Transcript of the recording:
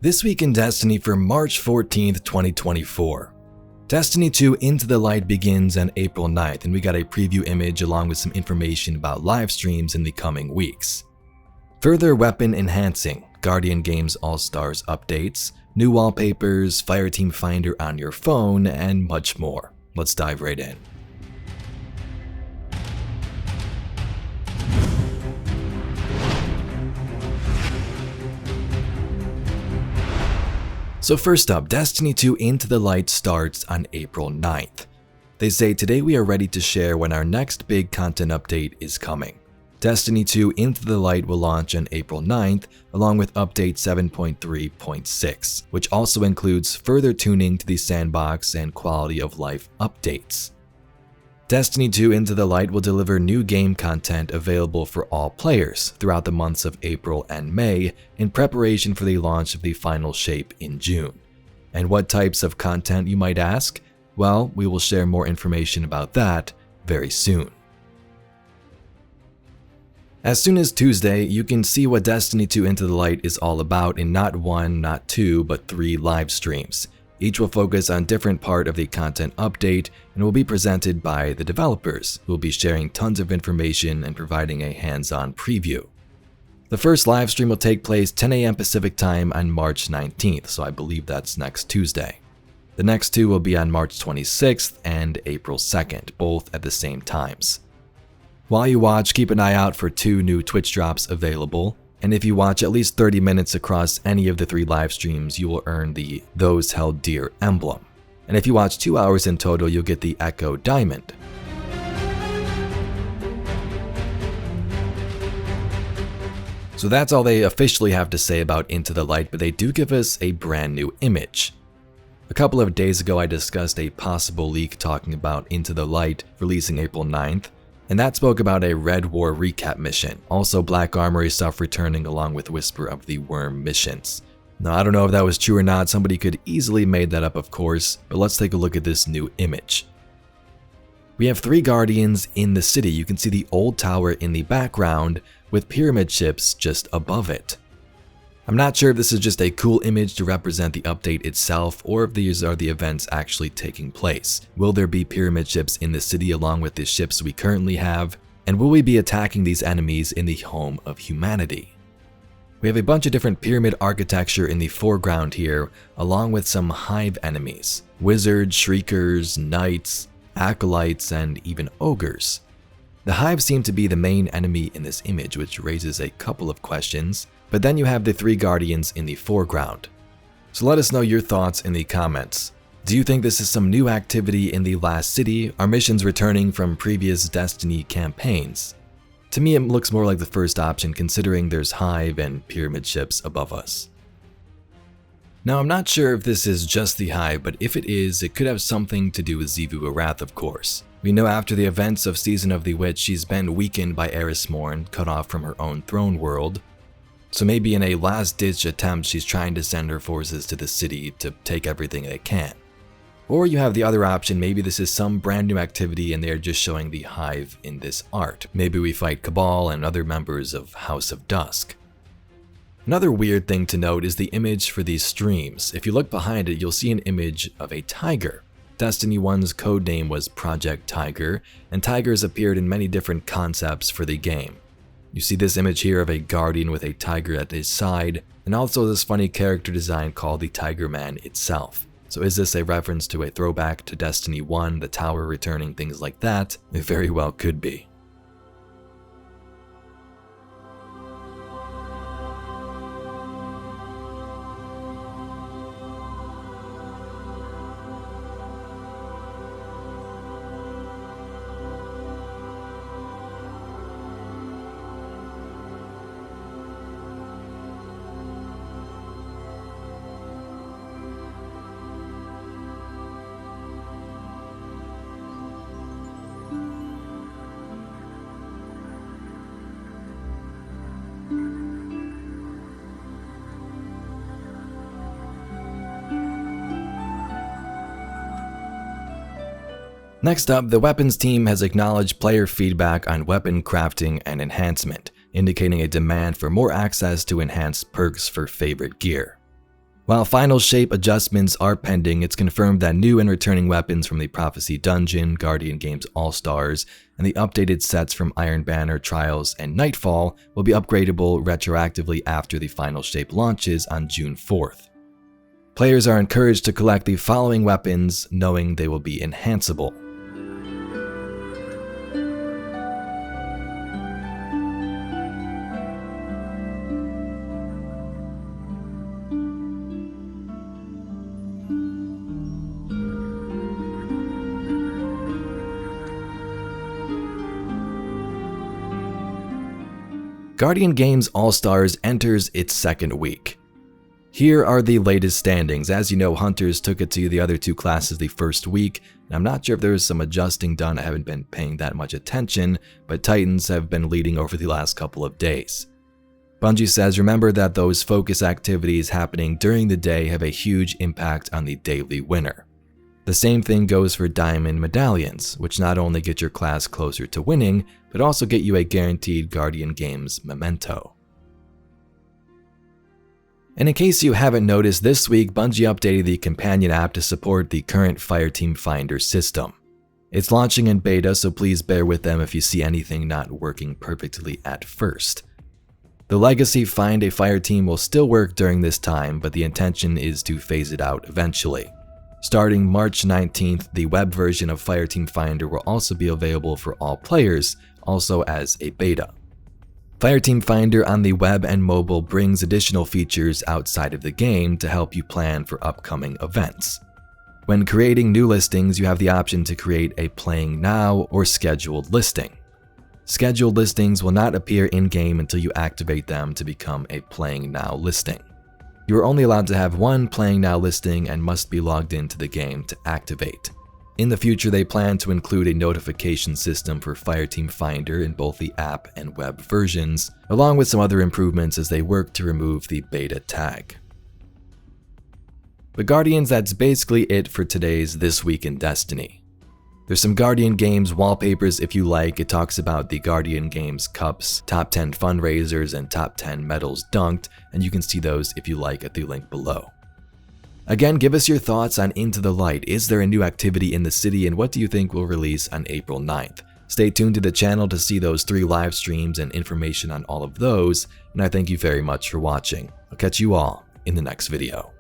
This week in Destiny for March 14th, 2024. Destiny 2 Into the Light begins on April 9th, and we got a preview image along with some information about live streams in the coming weeks. Further weapon enhancing, Guardian Games All-Stars updates, new wallpapers, Fireteam Finder on your phone, and much more. Let's dive right in. So first up, Destiny 2 Into the Light starts on April 9th. They say today we are ready to share when our next big content update is coming. Destiny 2 Into the Light will launch on April 9th along with update 7.3.6, which also includes further tuning to the sandbox and quality of life updates. Destiny 2 Into the Light will deliver new game content available for all players throughout the months of April and May in preparation for the launch of the final shape in June. And what types of content, you might ask? Well, we will share more information about that very soon. As soon as Tuesday, you can see what Destiny 2 Into the Light is all about in not one, not two, but 3 live streams. Each will focus on different part of the content update and will be presented by the developers, who will be sharing tons of information and providing a hands-on preview. The first live stream will take place 10 a.m. Pacific time on March 19th, so I believe that's next Tuesday. The next 2 will be on March 26th and April 2nd, both at the same times. While you watch, keep an eye out for 2 new Twitch drops available. And if you watch at least 30 minutes across any of the 3 live streams, you will earn the Those Held Dear emblem. And if you watch 2 hours in total, you'll get the Echo Diamond. So that's all they officially have to say about Into the Light, but they do give us a brand new image. A couple of days ago, I discussed a possible leak talking about Into the Light releasing April 9th. And that spoke about a Red War recap mission, also Black Armory stuff returning along with Whisper of the Worm missions. Now I don't know if that was true or not, somebody could easily made that up of course, but let's take a look at this new image. We have 3 Guardians in the city. You can see the old tower in the background with pyramid ships just above it. I'm not sure if this is just a cool image to represent the update itself or if these are the events actually taking place. Will there be pyramid ships in the city along with the ships we currently have? And will we be attacking these enemies in the home of humanity? We have a bunch of different pyramid architecture in the foreground here, along with some hive enemies. Wizards, shriekers, knights, acolytes, and even ogres. The hive seem to be the main enemy in this image, which raises a couple of questions. But then you have the 3 Guardians in the foreground. So let us know your thoughts in the comments. Do you think this is some new activity in the last city? Are missions returning from previous Destiny campaigns? To me, it looks more like the first option considering there's hive and pyramid ships above us. Now I'm not sure if this is just the hive, but if it is, it could have something to do with Xivu Arath of course. We know after the events of Season of the Witch, she's been weakened by Eris Morn, cut off from her own throne world. So maybe in a last-ditch attempt, she's trying to send her forces to the city to take everything they can. Or you have the other option, maybe this is some brand new activity and they are just showing the hive in this art. Maybe we fight Cabal and other members of House of Dusk. Another weird thing to note is the image for these streams. If you look behind it, you'll see an image of a tiger. Destiny 1's codename was Project Tiger, and tigers appeared in many different concepts for the game. You see this image here of a guardian with a tiger at his side, and also this funny character design called the Tiger Man itself. So is this a reference to a throwback to Destiny 1, the tower returning, things like that? It very well could be. Next up, the weapons team has acknowledged player feedback on weapon crafting and enhancement, indicating a demand for more access to enhanced perks for favorite gear. While final shape adjustments are pending, it's confirmed that new and returning weapons from the Prophecy Dungeon, Guardian Games All-Stars, and the updated sets from Iron Banner, Trials, and Nightfall will be upgradable retroactively after the final shape launches on June 4th. Players are encouraged to collect the following weapons, knowing they will be enhanceable. Guardian Games All-Stars enters its second week. Here are the latest standings. As you know, Hunters took it to the other two classes the first week, and I'm not sure if there was some adjusting done. I haven't been paying that much attention, but Titans have been leading over the last couple of days. Bungie says, remember that those focus activities happening during the day have a huge impact on the daily winner. The same thing goes for Diamond Medallions, which not only get your class closer to winning, but also get you a guaranteed Guardian Games memento. And in case you haven't noticed, this week Bungie updated the companion app to support the current Fireteam Finder system. It's launching in beta, so please bear with them if you see anything not working perfectly at first. The legacy Find a Fireteam will still work during this time, but the intention is to phase it out eventually. Starting March 19th, the web version of Fireteam Finder will also be available for all players, also as a beta. Fireteam Finder on the web and mobile brings additional features outside of the game to help you plan for upcoming events. When creating new listings, you have the option to create a Playing Now or Scheduled listing. Scheduled listings will not appear in-game until you activate them to become a Playing Now listing. You are only allowed to have one Playing Now listing and must be logged into the game to activate. In the future, they plan to include a notification system for Fireteam Finder in both the app and web versions, along with some other improvements as they work to remove the beta tag. But Guardians, that's basically it for today's This Week in Destiny. There's some Guardian Games wallpapers if you like. It talks about the Guardian Games Cups, top 10 fundraisers, and top 10 medals dunked, and you can see those if you like at the link below. Again, give us your thoughts on Into the Light. Is there a new activity in the city, and what do you think will release on April 9th? Stay tuned to the channel to see those 3 live streams and information on all of those, and I thank you very much for watching. I'll catch you all in the next video.